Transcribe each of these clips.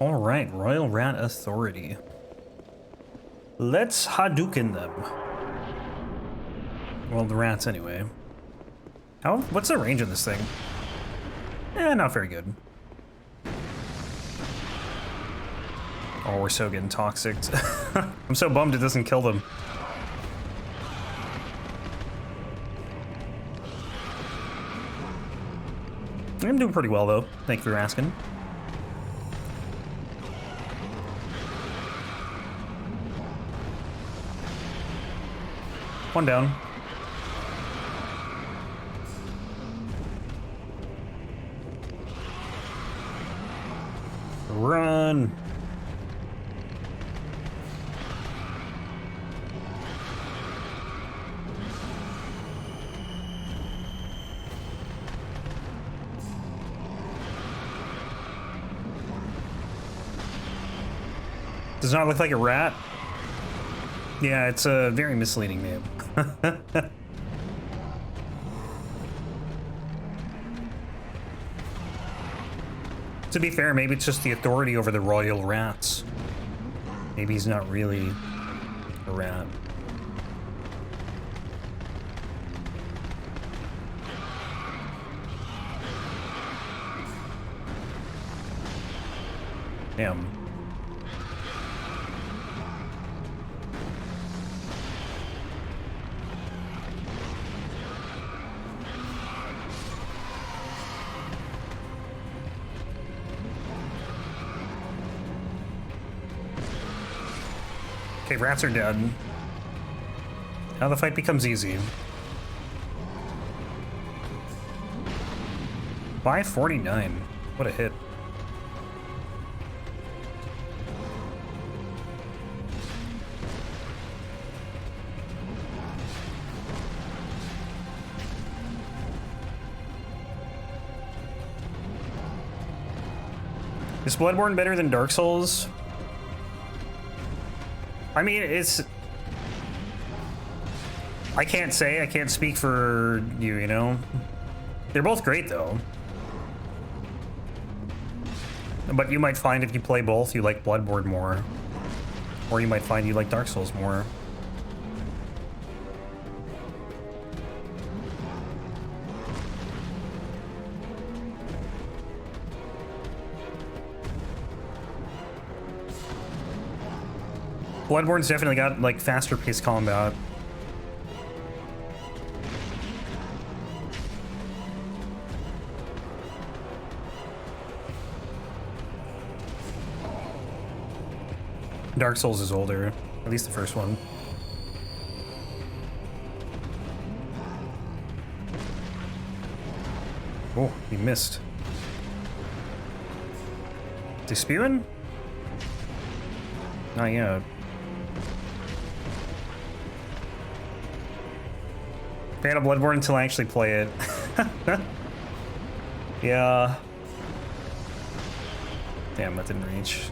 All right, Royal Rat Authority. Let's Hadouken them. Well, the rats anyway. What's the range of this thing? Not very good. Oh, we're so getting toxic. I'm so bummed it doesn't kill them. I'm doing pretty well though. Thank you for asking. One down. Run. Does not look like a rat. Yeah, it's a very misleading name. To be fair, maybe it's just the authority over the royal rats. Maybe he's not really a rat. Damn. Okay, rats are dead. Now the fight becomes easy. 549. What a hit. Is Bloodborne better than Dark Souls? I mean, I can't say, I can't speak for you, you know? They're both great, though. But you might find if you play both, you like Bloodborne more. Or you might find you like Dark Souls more. Bloodborne's definitely got, like, faster paced combat. Dark Souls is older, at least the first one. Oh, he missed. Is he spewing? Not yet. Fan of Bloodborne until I actually play it. Yeah. Damn, that didn't reach.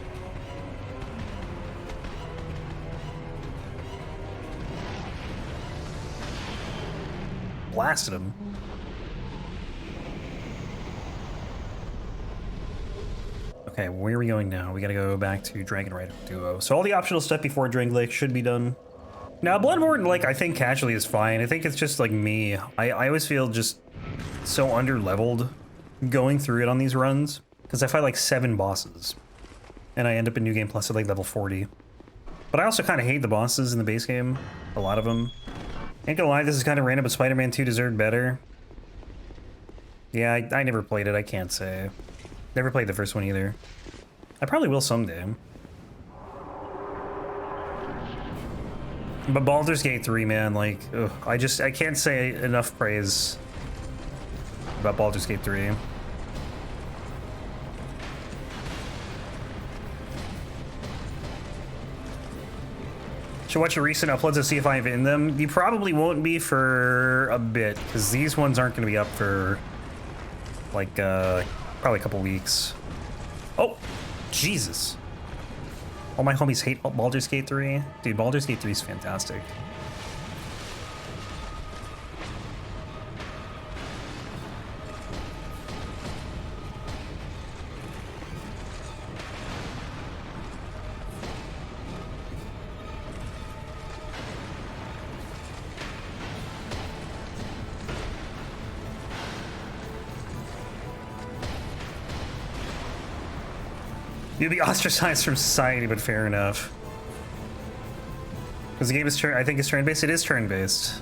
Blasted him. Okay, where are we going now? We gotta go back to Dragonrider Duo. So all the optional stuff before Drink Lake should be done. Now, Bloodborne, like, I think casually is fine. I think it's just, like, me. I always feel just so under-leveled going through it on these runs. Because I fight, like, 7 bosses. And I end up in New Game Plus at, like, level 40. But I also kind of hate the bosses in the base game. A lot of them. Ain't gonna lie, this is kind of random, but Spider-Man 2 deserved better. Yeah, I never played it, I can't say. Never played the first one either. I probably will someday. But Baldur's Gate 3, man, like, ugh, I can't say enough praise about Baldur's Gate 3. Should watch your recent uploads to see if I have in them. You probably won't be for a bit, because these ones aren't going to be up for, like, probably a couple weeks. Oh, Jesus. All my homies hate Baldur's Gate 3. Dude, Baldur's Gate 3 is fantastic. You'd be ostracized from society, but fair enough. Because the game is I think it's turn-based. It is turn-based.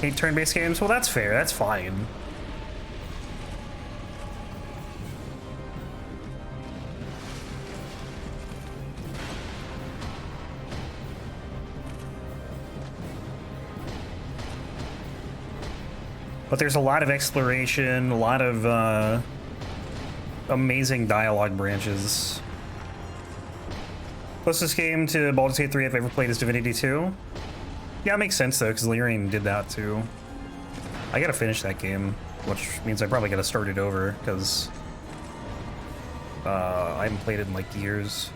Hate turn-based games? Well, that's fair. That's fine. But there's a lot of exploration, a lot of amazing dialogue branches. Closest game to Baldur's Gate 3 I've ever played is Divinity 2. Yeah, it makes sense though, because Lyrian did that too. I gotta finish that game, which means I probably gotta start it over, because I haven't played it in like years.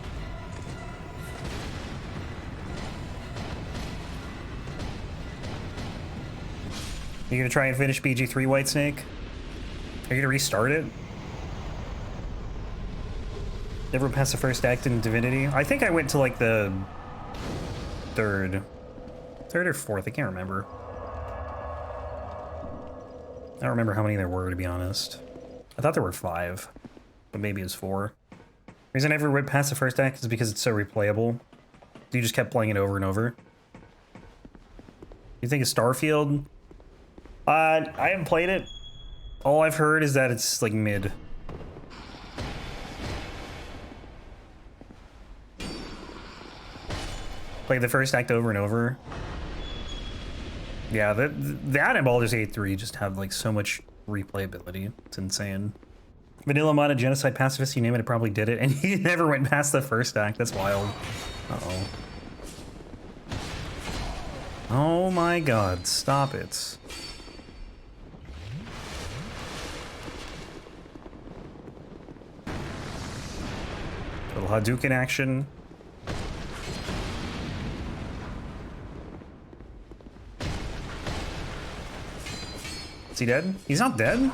Are you gonna try and finish BG3 Whitesnake? Are you gonna restart it? Never passed the first act in Divinity? I think I went to like the third or fourth, I can't remember. I don't remember how many there were, to be honest. I thought there were 5, but maybe it was 4. The reason I never went past the first act is because it's so replayable. You just kept playing it over and over. You think of Starfield? I haven't played it. All I've heard is that it's like mid. Play the first act over and over. Yeah, that and Baldur's Gate 3 just have like so much replayability. It's insane. Vanilla modded Genocide Pacifist, you name it, it probably did it, and he never went past the first act. That's wild. Uh-oh. Oh my god, stop it. Little Hadouken action. Is he dead? He's not dead?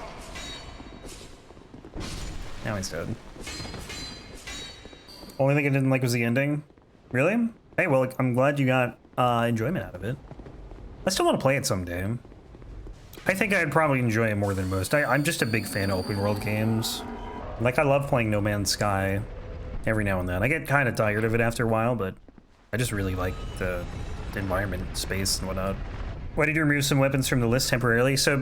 Now he's dead. Only thing I didn't like was the ending. Really? Hey, well, I'm glad you got enjoyment out of it. I still want to play it someday. I think I'd probably enjoy it more than most. I'm just a big fan of open world games. Like, I love playing No Man's Sky every now and then. I get kind of tired of it after a while, but I just really like the environment, space, and whatnot. Why did you remove some weapons from the list temporarily? So,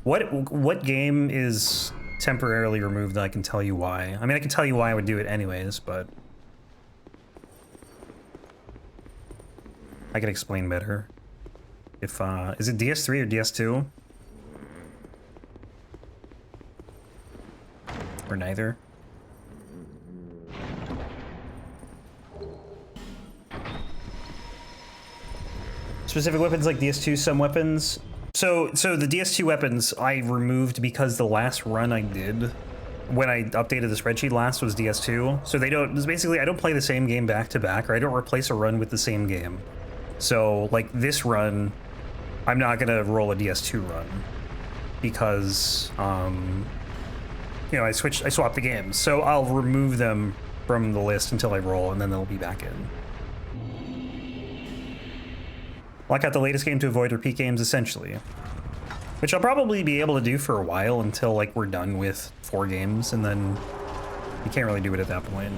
what game is temporarily removed that I can tell you why? I mean, I can tell you why I would do it anyways, but I can explain better. If, is it DS3 or DS2? Or neither? Specific weapons like DS2, some weapons. So the DS2 weapons I removed because the last run I did when I updated the spreadsheet last was DS2. So they don't, basically I don't play the same game back to back, or I don't replace a run with the same game. So like this run, I'm not gonna roll a DS2 run because, you know, I swapped the games. So I'll remove them from the list until I roll, and then they'll be back in. Lock out the latest game to avoid repeat games, essentially. Which I'll probably be able to do for a while until, like, we're done with 4 games, and then you can't really do it at that point.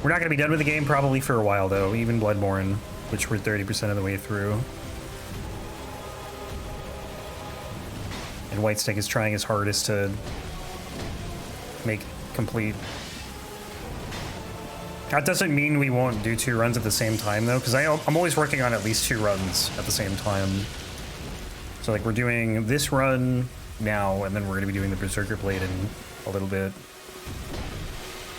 We're not going to be done with the game probably for a while, though, even Bloodborne, which we're 30% of the way through. And Whitestick is trying his hardest to make complete. That doesn't mean we won't do 2 runs at the same time, though, because I'm always working on at least 2 runs at the same time. So, like, we're doing this run now, and then we're going to be doing the Berserker Blade in a little bit.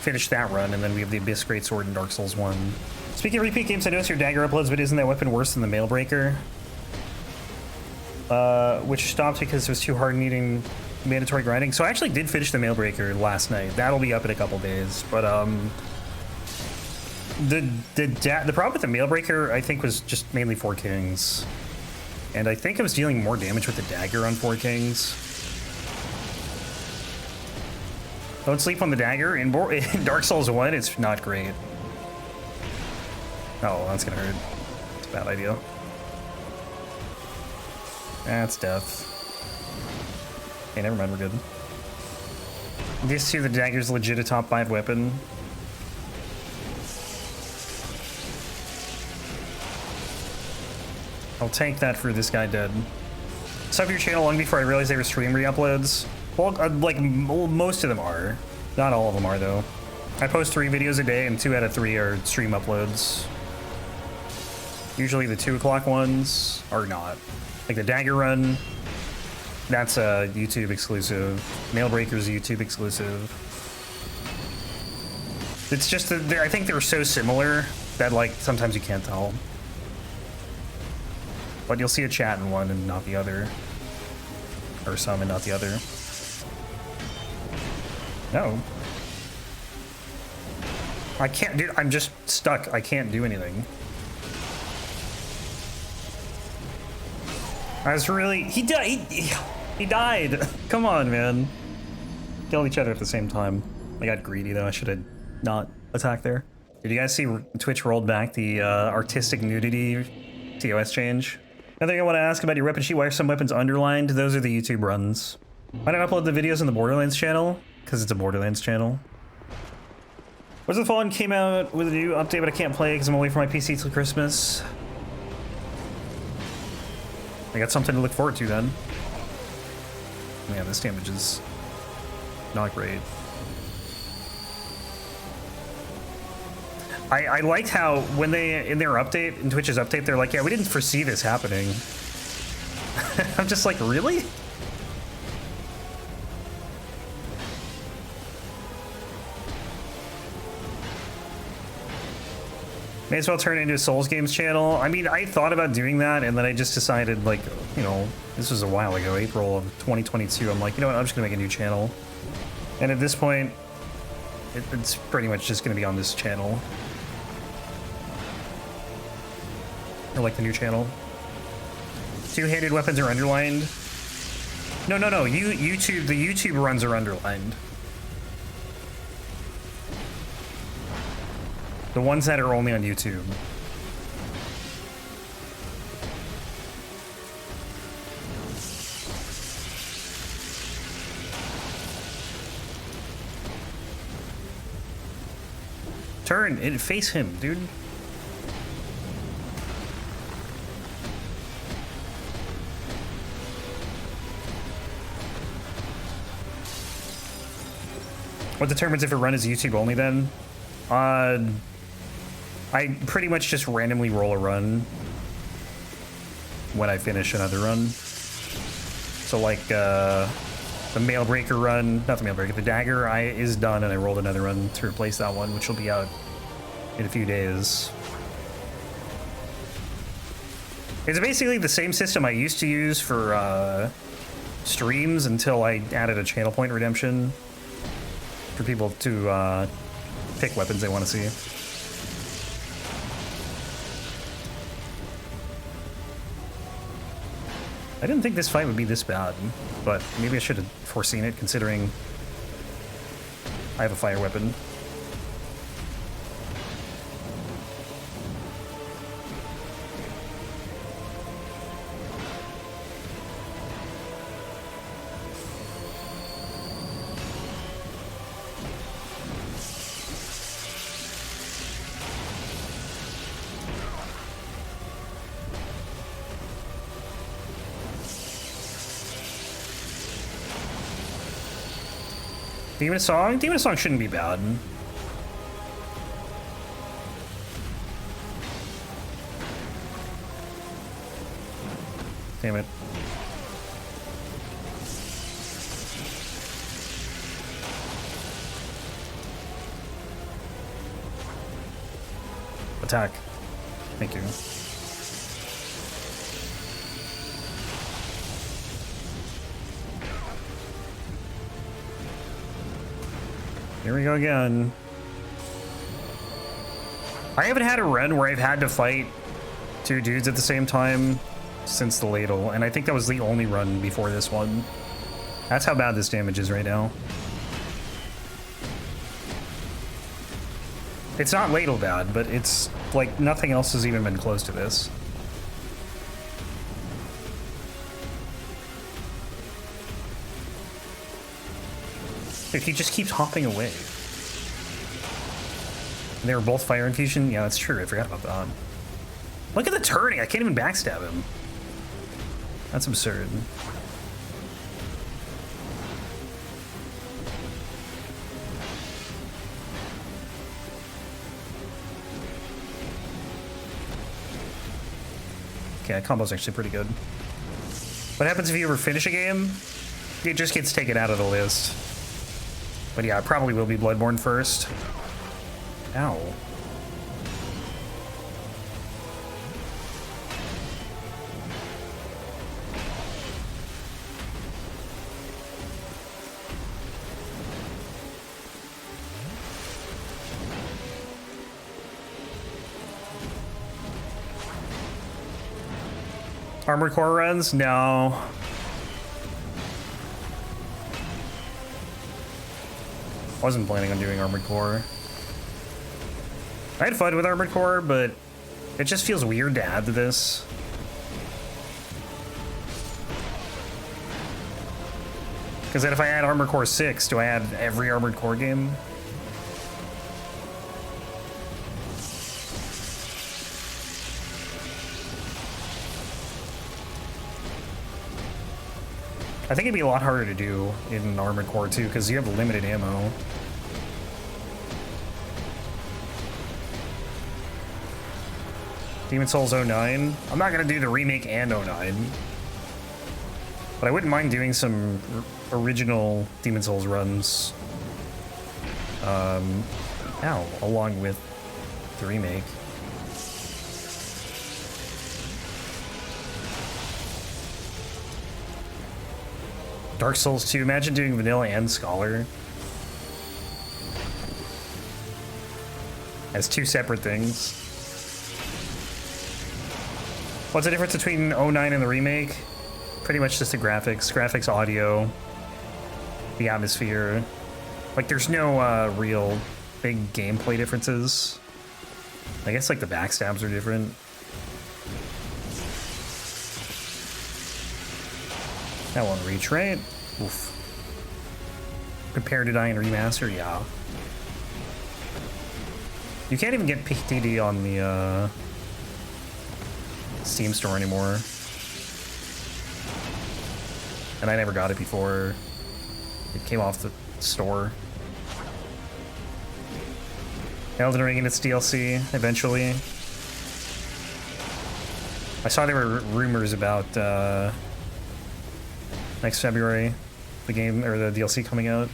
Finish that run, and then we have the Abyss Greatsword in Dark Souls 1. Speaking of repeat games, I noticed your dagger uploads, but isn't that weapon worse than the Mailbreaker? Which stopped because it was too hard needing mandatory grinding. So I actually did finish the Mailbreaker last night. That'll be up in a couple days, but, the problem with the Mailbreaker, I think, was just mainly 4 Kings. And I think I was dealing more damage with the dagger on 4 Kings. Don't sleep on the dagger. In Dark Souls 1, it's not great. Oh, that's gonna hurt. It's a bad idea. That's death. Okay, never mind, we're good. These two, the dagger's legit a top 5 weapon. I'll tank that for this guy dead. Sub your channel long before I realized they were stream re-uploads. Well, like, most of them are. Not all of them are, though. I post 3 videos a day, and 2 out of 3 are stream uploads. Usually the 2 o'clock ones are not. Like the dagger run, that's a YouTube exclusive. Nailbreaker's a YouTube exclusive. It's just that I think they're so similar that, like, sometimes you can't tell. But you'll see a chat in one and not the other. Or some and not the other. No. I can't, dude, I'm just stuck. I can't do anything. I was really, he died. Come on, man. Kill each other at the same time. I got greedy though. I should have not attacked there. Did you guys see Twitch rolled back the artistic nudity TOS change? Another thing I want to ask about your weapon sheet, why are some weapons underlined? Those are the YouTube runs. Why don't I upload the videos on the Borderlands channel? Because it's a Borderlands channel. Where's the Fallen came out with a new update, but I can't play because I'm away from my PC till Christmas. I got something to look forward to then. Man, this damage is not great. I liked how when they, in their update, in Twitch's update, they're like, yeah, we didn't foresee this happening. I'm just like, really? May as well turn it into a Souls Games channel. I mean, I thought about doing that, and then I just decided, like, you know, this was a while ago, April of 2022. I'm like, you know what, I'm just gonna make a new channel. And at this point, it's pretty much just gonna be on this channel. Or like the new channel. Two-handed weapons are underlined. No, YouTube, the YouTube runs are underlined. The ones that are only on YouTube. Turn and face him, dude. What determines if a run is YouTube only then? I pretty much just randomly roll a run when I finish another run. So like the Mailbreaker run, not the Mailbreaker, the Dagger is done, and I rolled another run to replace that one, which will be out in a few days. It's basically the same system I used to use for streams until I added a channel point redemption for people to pick weapons they want to see. I didn't think this fight would be this bad, but maybe I should have foreseen it, considering I have a fire weapon. Demon Song? Demon Song shouldn't be bad. Damn it. Attack. Thank you. Here we go again. I haven't had a run where I've had to fight 2 dudes at the same time since the ladle, and I think that was the only run before this one. That's how bad this damage is right now. It's not ladle bad, but it's Like, nothing else has even been close to this. Dude, he just keeps hopping away. They were both fire infusion? Yeah, that's true. I forgot about that. Look at the turning. I can't even backstab him. That's absurd. Okay, that combo's actually pretty good. What happens if you ever finish a game? It just gets taken out of the list. But yeah, it probably will be Bloodborne first. Ow. Armored Core runs? No. Wasn't planning on doing Armored Core. I had fun with Armored Core, but it just feels weird to add to this. Because then if I add Armored Core 6, do I add every Armored Core game? I think it'd be a lot harder to do in Armored Core too, because you have limited ammo. Demon Souls 09. I'm not gonna do the remake and 09. But I wouldn't mind doing some original Demon Souls runs. Along with the remake. Dark Souls 2, imagine doing Vanilla and Scholar. As two separate things. What's the difference between 09 and the remake? Pretty much just the graphics. Graphics, audio, the atmosphere. Like, there's no real big gameplay differences. I guess, like, the backstabs are different. That won't reach, right? Oof. Prepare to Die and Remaster? Yeah. You can't even get PTD on the Steam store anymore. And I never got it before it came off the store. Elden Ring and its DLC, eventually. I saw there were rumors about next February, the game or the DLC coming out,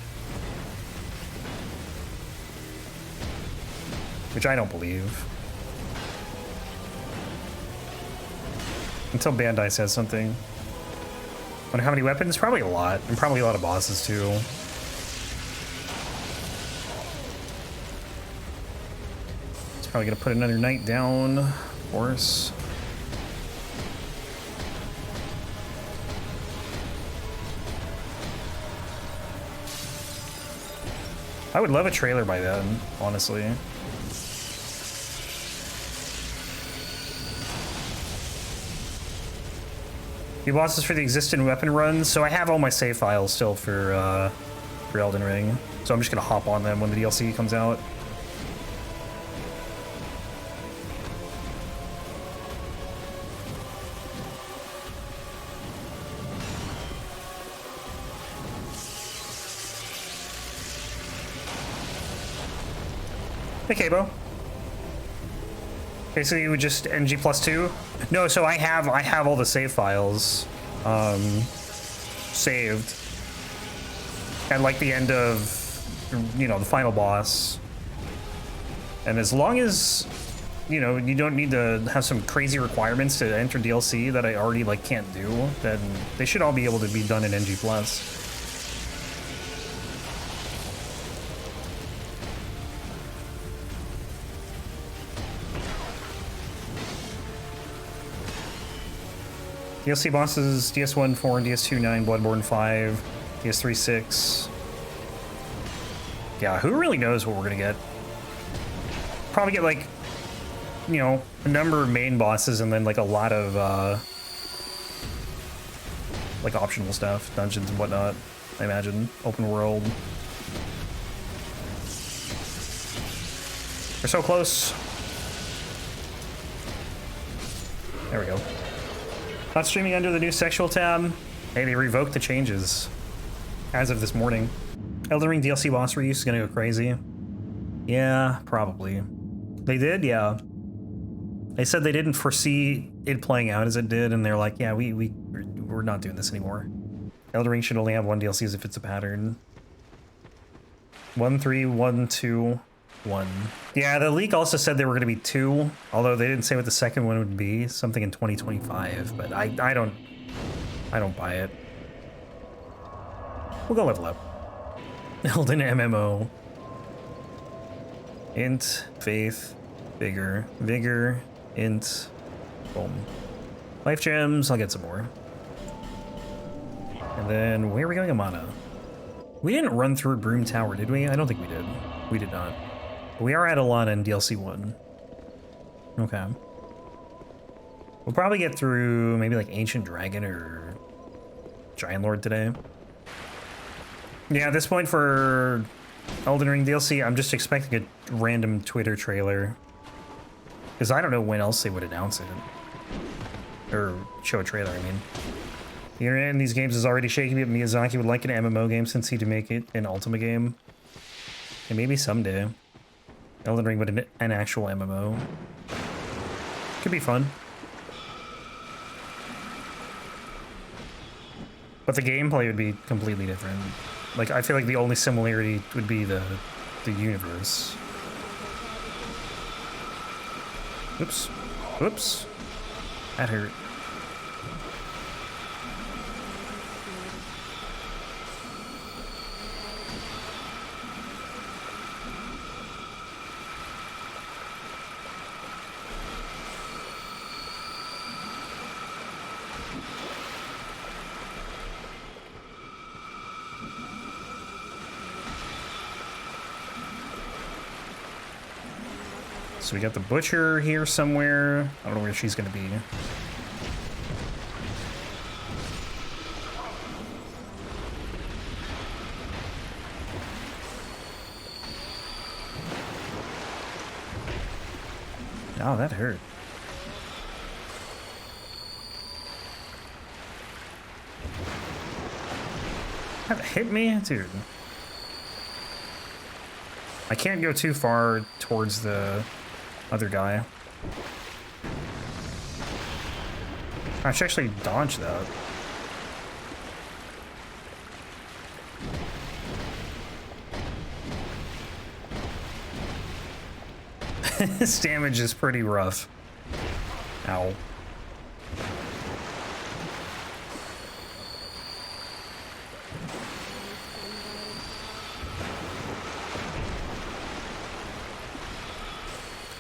which I don't believe until Bandai says something. Wonder how many weapons? Probably a lot, and probably a lot of bosses too. It's probably gonna put another knight down, of course. I would love a trailer by then, honestly. Few bosses for the existing weapon runs, so I have all my save files still for Elden Ring, so I'm just gonna hop on them when the DLC comes out. Hey, Cabo. Okay, so you would just NG +2? No, so I have all the save files saved at like the end of, you know, the final boss. And as long as, you know, you don't need to have some crazy requirements to enter DLC that I already like can't do, then they should all be able to be done in NG+. DLC bosses, DS1 4, DS2 9, Bloodborne 5, DS3 6. Yeah, who really knows what we're gonna get? Probably get like you know, a number of main bosses and then like a lot of like optional stuff, dungeons and whatnot. I imagine open world. We're so close. There we go. Not streaming under the new sexual tab. Hey, they revoked the changes as of this morning. Elden Ring DLC boss reuse is gonna go crazy. Yeah, probably. They did, yeah. They said they didn't foresee it playing out as it did, and they're like, yeah, we're not doing this anymore. Elden Ring should only have one DLCs if it's a pattern. 1, 3, 1, 2, 1. Yeah, the leak also said there were going to be 2, although they didn't say what the second one would be. Something in 2025, but I don't buy it. We'll go level up. Elden MMO. Int, faith, vigor, int, boom. Life gems, I'll get some more. And then, where are we going, Amana? We didn't run through Broom Tower, did we? I don't think we did. We did not. But we are at Alana in DLC 1. Okay. We'll probably get through maybe like Ancient Dragon or Giant Lord today. Yeah, at this point for Elden Ring DLC, I'm just expecting a random Twitter trailer. Because I don't know when else they would announce it. Or show a trailer, I mean. The internet in these games is already shaking me, but Miyazaki would like an MMO game since he'd make it an Ultima game. And maybe someday. Elden Ring, but an actual MMO. Could be fun. But the gameplay would be completely different. Like, I feel like the only similarity would be the universe. Oops. Whoops. That hurt. So we got the butcher here somewhere. I don't know where she's gonna be. Oh, that hurt. That hit me? Dude. I can't go too far towards the other guy. I should actually dodge that. This damage is pretty rough. Ow.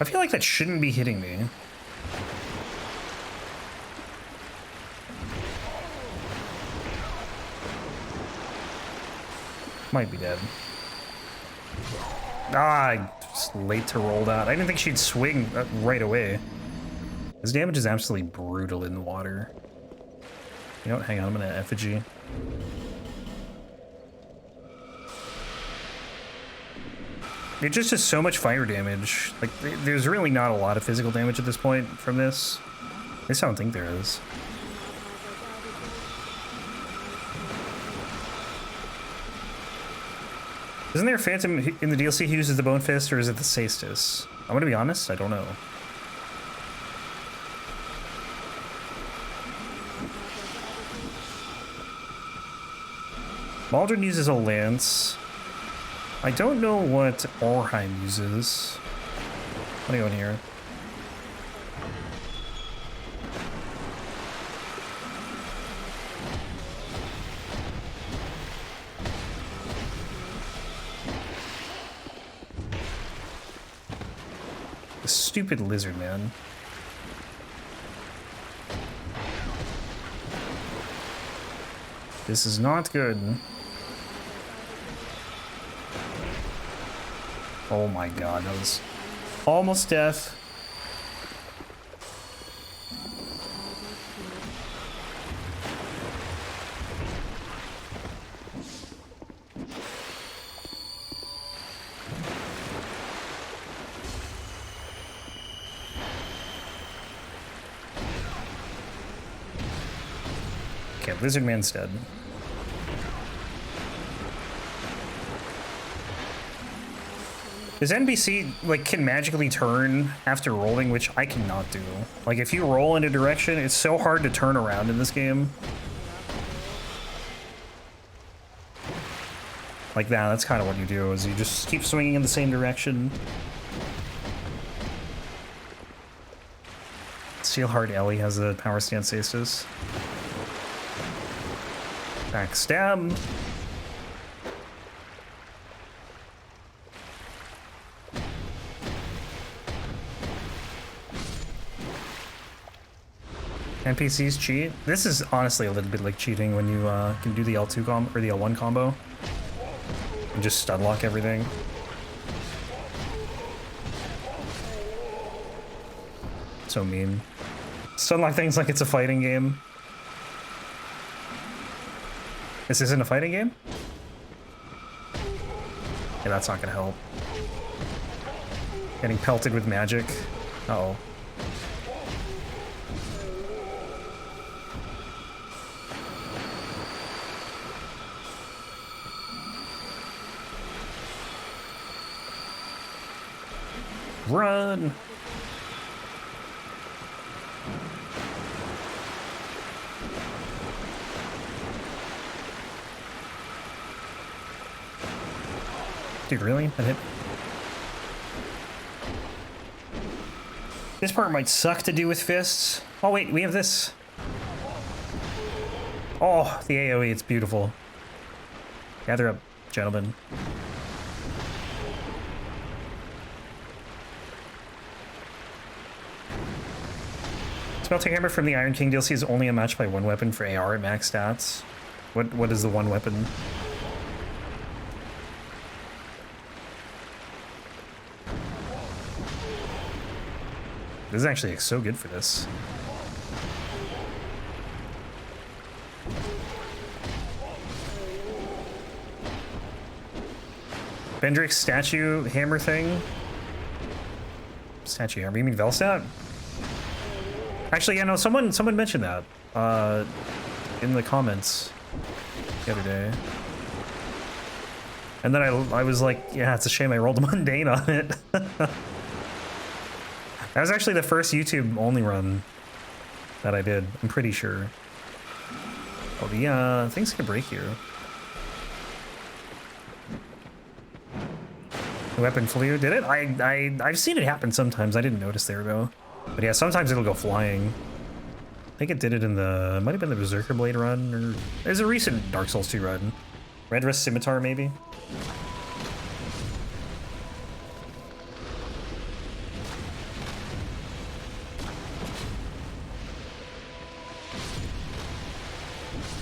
I feel like that shouldn't be hitting me. Might be dead. Ah, just late to roll that. I didn't think she'd swing right away. This damage is absolutely brutal in the water. You know what? Hang on, I'm gonna effigy. It just does so much fire damage. Like, there's really not a lot of physical damage at this point from this. At least I don't think there is. Isn't there a phantom in the DLC who uses the Bone Fist, or is it the Cestus? I'm gonna be honest, I don't know. Maldron uses a lance. I don't know what Orheim uses. What are you on here? The stupid lizard man. This is not good. Oh my god, that was almost death. Okay, Lizard Man's dead. This NPC, like, can magically turn after rolling, which I cannot do. Like, if you roll in a direction, it's so hard to turn around in this game. Like that's kind of what you do, is you just keep swinging in the same direction. Steelheart Ellie has a power stance stasis. Backstab. NPCs cheat. This is honestly a little bit like cheating when you can do the L2 combo or the L1 combo and just stun lock everything. So mean. Stun lock things like it's a fighting game. This isn't a fighting game? Yeah, that's not gonna help. Getting pelted with magic. Uh-oh. Run! Dude, really? That hit? This part might suck to do with fists. Oh wait, we have this. Oh, the AoE, it's beautiful. Gather up, gentlemen. Smelting Hammer from the Iron King DLC is only a match by one weapon for AR at max stats. What is the one weapon? This is actually like, so good for this. Bendrick's statue hammer thing? Statue hammer, you mean Velstadt? Actually, yeah, no, someone mentioned that in the comments the other day. And then I was like, yeah, it's a shame I rolled a mundane on it. That was actually the first YouTube only run that I did, I'm pretty sure. Oh, the things can break here. The weapon flew, did it? I've seen it happen sometimes. I didn't notice there though. But yeah, sometimes it'll go flying. I think it did it in the, might have been the Berserker Blade run, or there's a recent Dark Souls 2 run. Red Wrist Scimitar, maybe?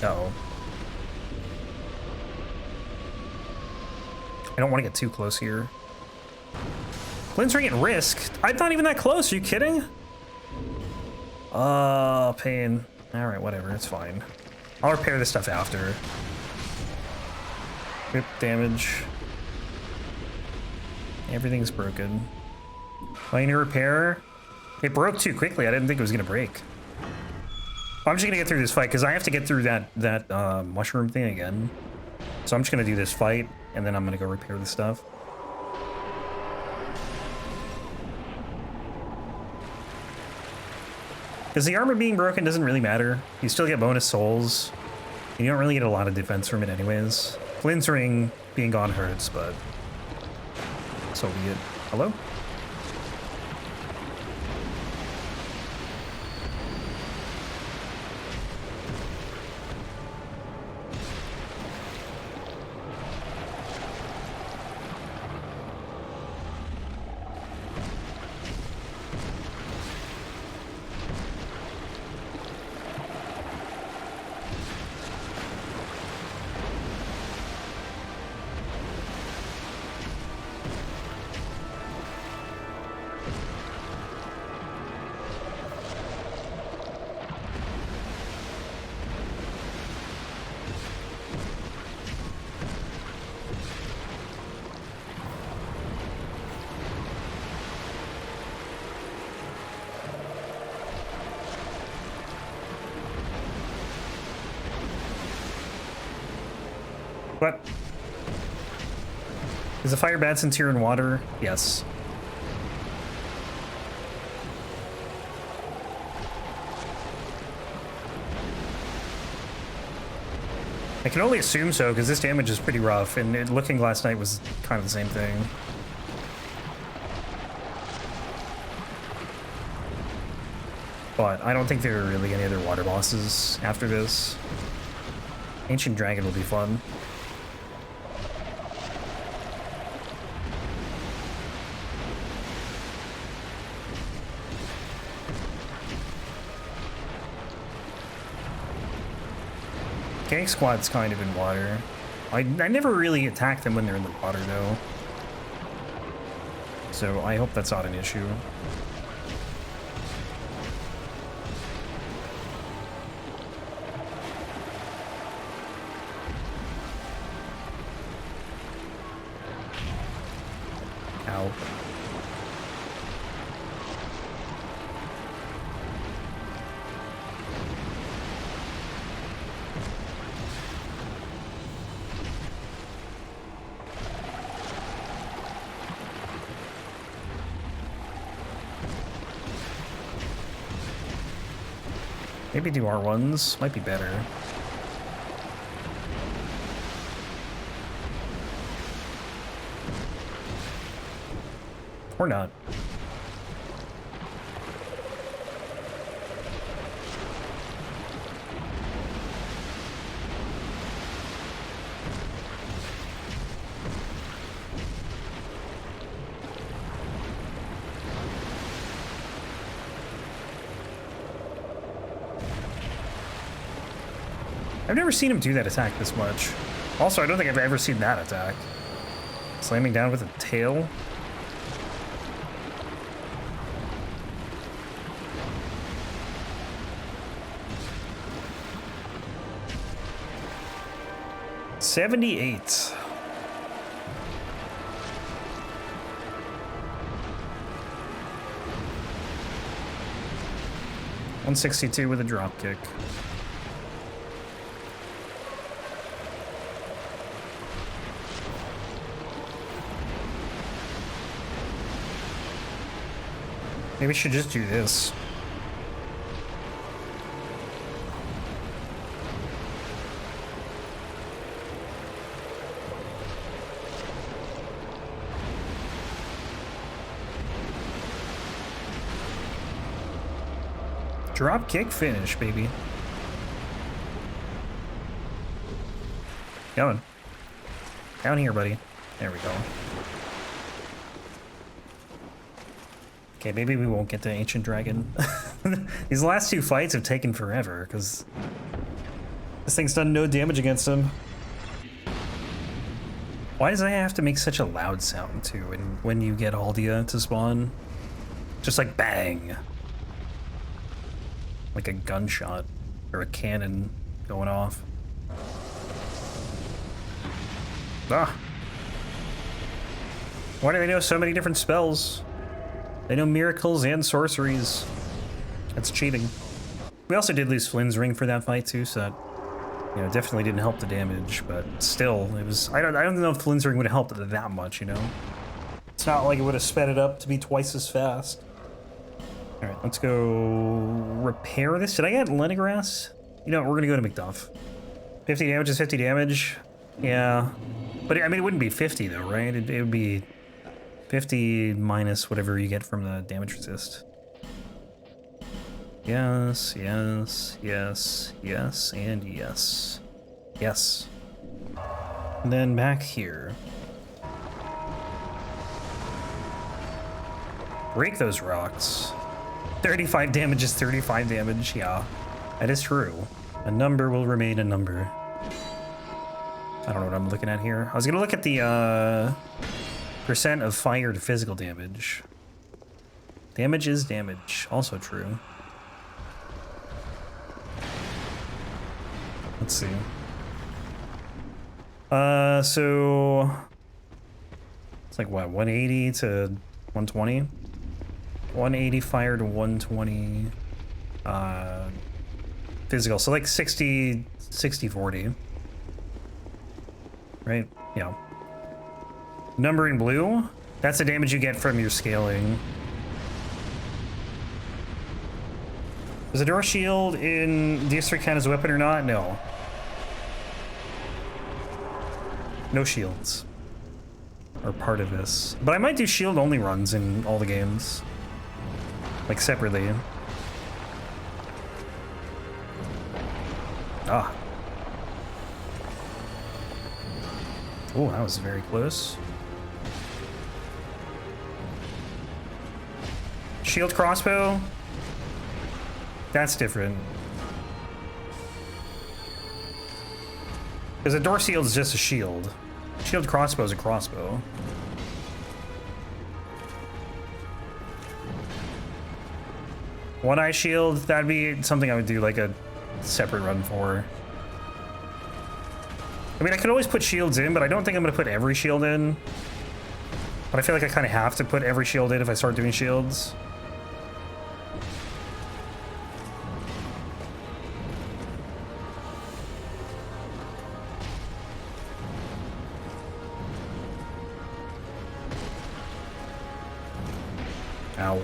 Uh-oh. I don't want to get too close here. Flint's Ring at risk? I'm not even that close, are you kidding? Pain. Alright, whatever, it's fine. I'll repair this stuff after. Rip damage. Everything's broken. I need to repair. It broke too quickly, I didn't think it was gonna break. I'm just gonna get through this fight, because I have to get through that mushroom thing again. So I'm just gonna do this fight, and then I'm gonna go repair the stuff. Because the armor being broken doesn't really matter. You still get bonus souls. And you don't really get a lot of defense from it anyways. Flint's Ring being gone hurts, but so be it. Hello? What? Is the fire bad since you're in water? Yes. I can only assume so, because this damage is pretty rough, and looking last night was kind of the same thing. But I don't think there are really any other water bosses after this. Ancient Dragon will be fun. Gang Squad's kind of in water. I never really attack them when they're in the water, though. So I hope that's not an issue. Ow. Maybe do R1s, might be better. Or not. I've never seen him do that attack this much. Also, I don't think I've ever seen that attack. Slamming down with a tail. $78. $162 with a drop kick. Maybe we should just do this. Drop kick finish, baby. Going. Down here, buddy. There we go. Okay, maybe we won't get to Ancient Dragon. These last two fights have taken forever, because this thing's done no damage against him. Why does it have to make such a loud sound, too, and when you get Aldia to spawn? Just like bang. Like a gunshot, or a cannon going off. Ah! Why do they know so many different spells? They know miracles and sorceries. That's cheating. We also did lose Flynn's ring for that fight too, so that, you know, definitely didn't help the damage, but still, it was, I don't know if Flynn's ring would have helped it that much, you know? It's not like it would have sped it up to be twice as fast. All right, let's go repair this. Did I get Leningrass? You know, we're gonna go to McDuff. 50 damage is 50 damage. Yeah, but I mean, it wouldn't be 50 though, right? It would be 50 minus whatever you get from the damage resist. Yes, yes, yes, yes, and yes. Yes. And then back here. Break those rocks. 35 damage is 35 damage, yeah. That is true. A number will remain a number. I don't know what I'm looking at here. I was gonna look at the, percent of fire to physical damage. Damage is damage. Also true. Let's see. So it's like what, 180 to 120? 180 fire to 120 physical. So like 60 40. right? Yeah. Number in blue, that's the damage you get from your scaling. Does the door shield in DS3 count as a weapon or not? No. No shields are part of this. But I might do shield only runs in all the games. Like separately. Ah. Oh, that was very close. Shield crossbow? That's different. Because a door shield is just a shield. Shield crossbow is a crossbow. One eye shield, that'd be something I would do like a separate run for. I mean, I could always put shields in, but I don't think I'm going to put every shield in. But I feel like I kind of have to put every shield in if I start doing shields. Ow.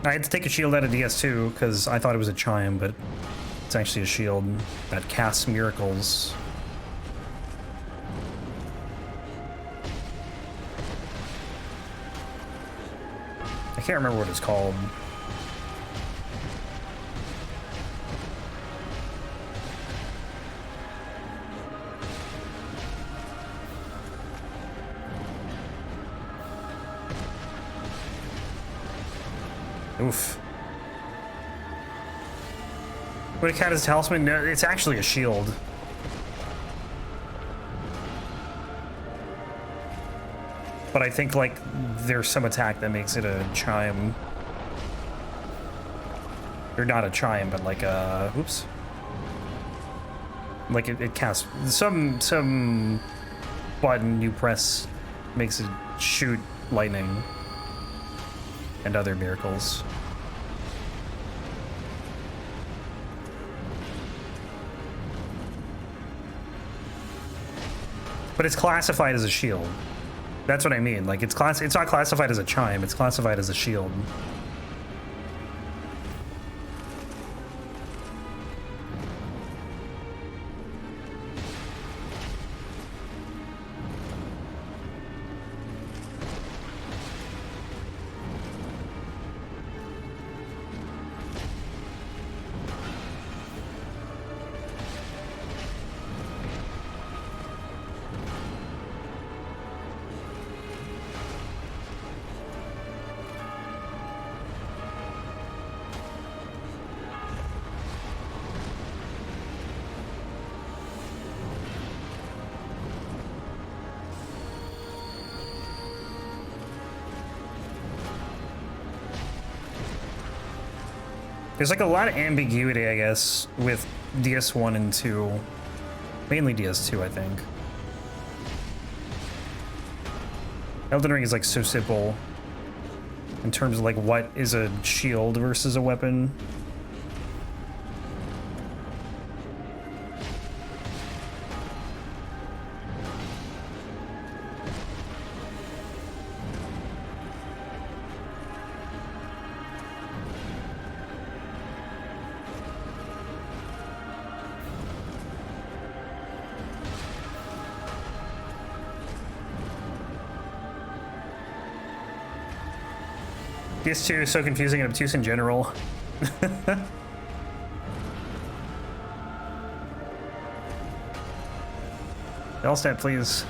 I had to take a shield out of DS2 because I thought it was a chime, but it's actually a shield that casts miracles. I can't remember what it's called. Oof. Would it count as a talisman? No, it's actually a shield. But I think, like, there's some attack that makes it a chime. Or not a chime, but like a... Oops. Like, it casts... Some button you press makes it shoot lightning. And other miracles. But it's classified as a shield. That's what I mean. Like it's not classified as a chime, it's classified as a shield. There's like a lot of ambiguity, I guess, with DS1 and 2. Mainly DS2, I think. Elden Ring is like so simple in terms of like what is a shield versus a weapon. PS2 is so confusing and obtuse in general. Velstadt, please.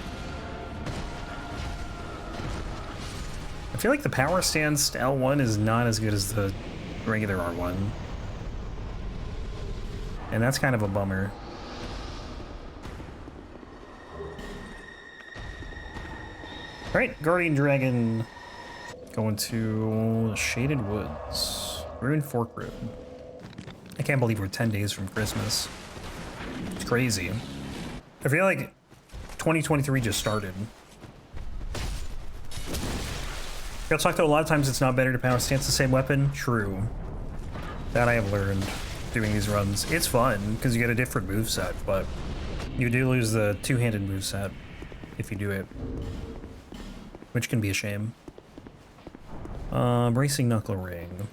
I feel like the power stance L1 is not as good as the regular R1. And that's kind of a bummer. Alright, Guardian Dragon. Going to Shaded Woods. Ruined Fork Road. I can't believe we're 10 days from Christmas. It's crazy. I feel like 2023 just started. Real talk though, a lot of times it's not better to power stance the same weapon. True. That I have learned doing these runs. It's fun, because you get a different moveset, but you do lose the two-handed moveset if you do it. Which can be a shame. Bracing Knuckle Ring.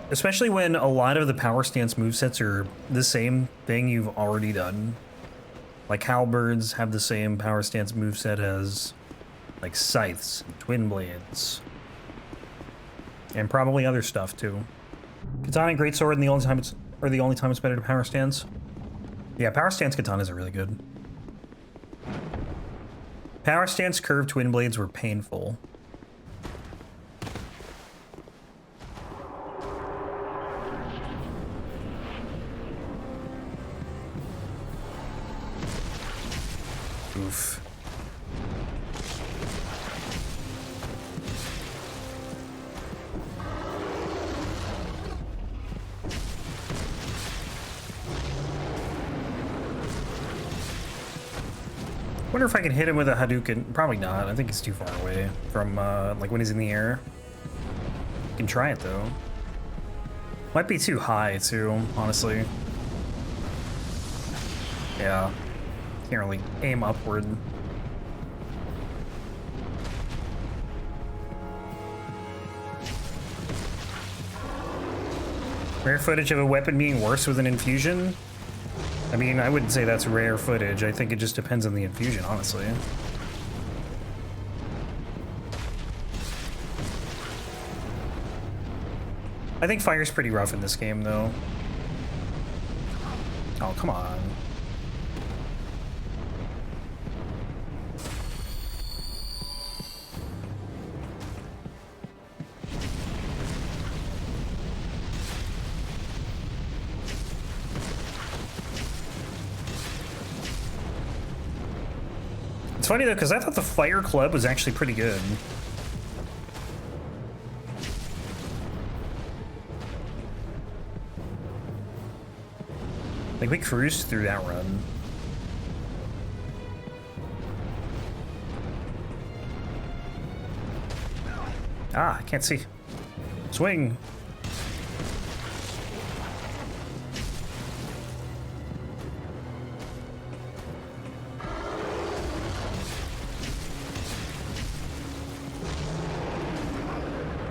Especially when a lot of the power stance movesets are the same thing you've already done. Like halberds have the same power stance moveset as like scythes, twin blades, and probably other stuff too. Katana and greatsword, and the only time it's better to power stance. Yeah, power stance katanas are really good. Power stance curved twin blades were painful. Oof. Wonder if I can hit him with a Hadouken. Probably not. I think he's too far away from, like, when he's in the air. You can try it, though. Might be too high, too, honestly. Yeah. Can't really aim upward. Rare footage of a weapon being worse with an infusion? I mean, I wouldn't say that's rare footage. I think it just depends on the infusion, honestly. I think fire's pretty rough in this game, though. Oh, come on. It's funny though, because I thought the fire club was actually pretty good. Like, we cruised through that run. Ah, I can't see. Swing.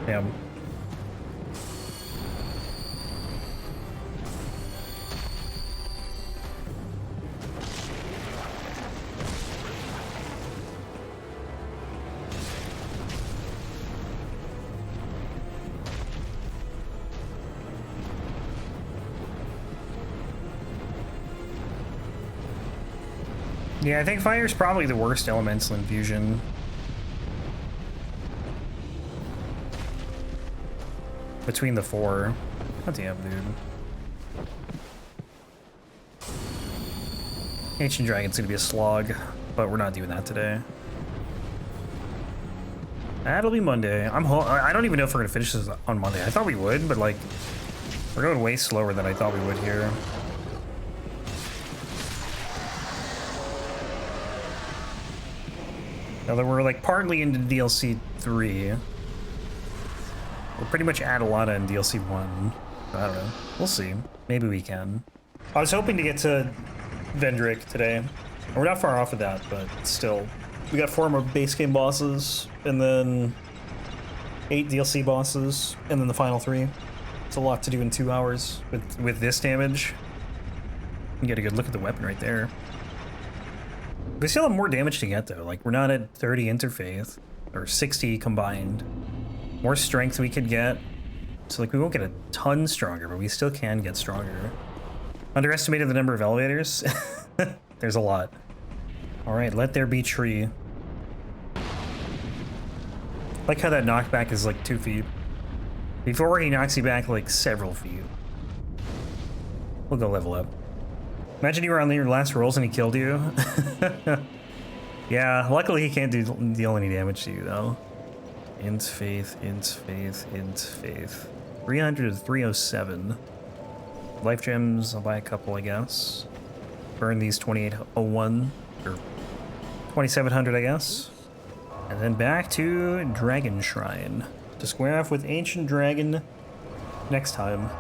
Damn. Yeah, I think fire's probably the worst elemental infusion. Between the four. God damn, dude. Ancient Dragon's gonna be a slog, but we're not doing that today. That'll be Monday. I don't even know if we're gonna finish this on Monday. I thought we would, but like, we're going way slower than I thought we would here. Although we're like partly into DLC 3. We'll pretty much add a lot in DLC 1. I don't know. We'll see. Maybe we can. I was hoping to get to Vendrick today. We're not far off of that, but still. We got 4 more base game bosses, and then 8 DLC bosses, and then the final 3. It's a lot to do in 2 hours with this damage. You get a good look at the weapon right there. We still have more damage to get, though. Like, we're not at 30 interfaith, or 60 combined. More strength we could get. So, like, we won't get a ton stronger, but we still can get stronger. Underestimated the number of elevators? There's a lot. Alright, let there be tree. Like how that knockback is, like, 2 feet. Before he knocks you back, like, several feet. We'll go level up. Imagine you were on your last rolls and he killed you. Yeah, luckily he can't deal any damage to you, though. Int faith, int faith, int faith. 300 to 307. Life gems, I'll buy a couple, I guess. Burn these 2801, or 2700, I guess. And then back to Dragon Shrine to square off with Ancient Dragon next time.